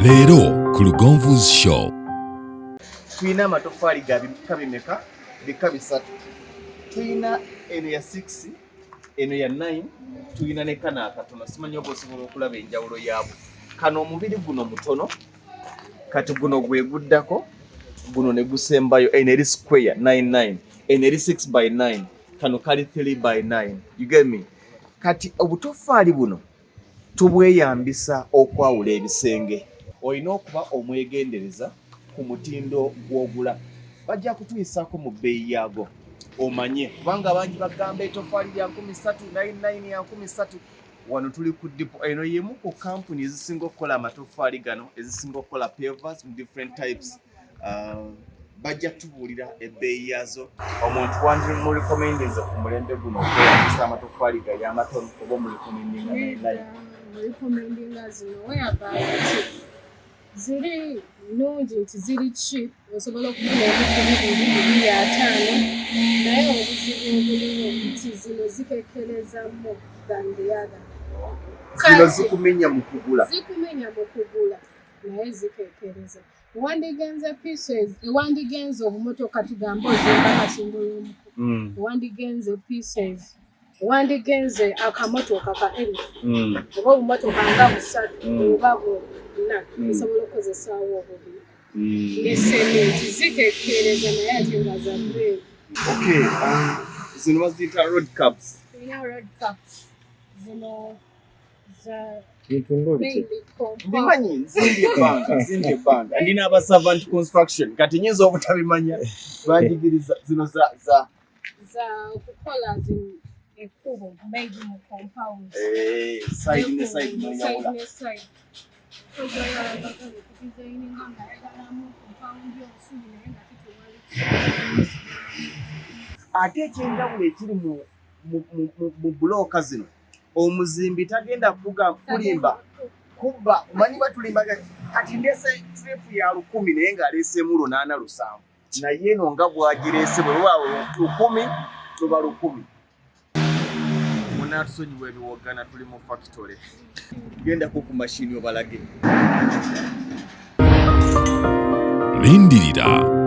Leero ku Lugonvu's show. Tulina amatoffaali ga bika bimeka? Bika bisatu. Tulina eno ya 6, eno ya 9, tulina ne kana akatono. Simanyi oba osobola okulaba enjawulo yaabwo. Kano omubiri guno mutono, kati guno gwe guddako, guno ne gusembayo. Eno eri square 9 eno eri 6 by 9, kano kali 3 by 9. You get me? Kati obutoffaali buno tubweyambisa okwawula ebisenge. Olina okuba omwegendereza ku mutindo gw'ogula. Bajja kutuyisaako mu bbeeyi yaago omanye, kubanga abangi bagamba etoffaali lya 399 ya 300. Wano tuli ku dipo. Eno yemu ku kampuni ezisinga okukola amatoffaali gano, ezisinga okukola pavers mu different types. Bajja kutubuulira ebbeeyi yaazo. Omuntu wandi mulikomendinze ku mulembe guno okweyambisa amatoffaali gali amatono oba mulikomendinga recommending zino whereby ziri nnungi nti ziri cheap, osobola okufuna ebikumi 500, naye obuzibu obulimu nti zino zikekerezammu than the other. Zino zikumenya mu kugula. Zikumenya mu kugula naye zikekereza. Wandigenze pieces, wandigenze obumotoka tugamba ozimba kasingolo omuku. Wandigenze pieces. Wandigenze akamotoka ka elfu. Oba obumotoka nga busatu oba buna osobola okukozesaawo obubiri. Esementi zikekereza naye ate nga za bread. Okay, zino baziyita road caps. Tulina road caps. Zino za Bimanyi nzimbye ebbanga ndina aba servant construction kati nyinza obutabimanya banjigiriza zino za okukola ekkubo made mu compound. Side ne side n'onyawula. Ate ekyenjawulo ekiri mu bulooka zino, omuzimbi tagenda kulimba kubba. Manyi batulimbaga kati ndese trip ya 10 naye ng'aleesemu 8-7, naye eno nga bwagireese bwe waawe 10 tuba 10. Munatusonyiwa ebiwogana, tuli mu factory. Gendako ku mashini obalage. Lindirira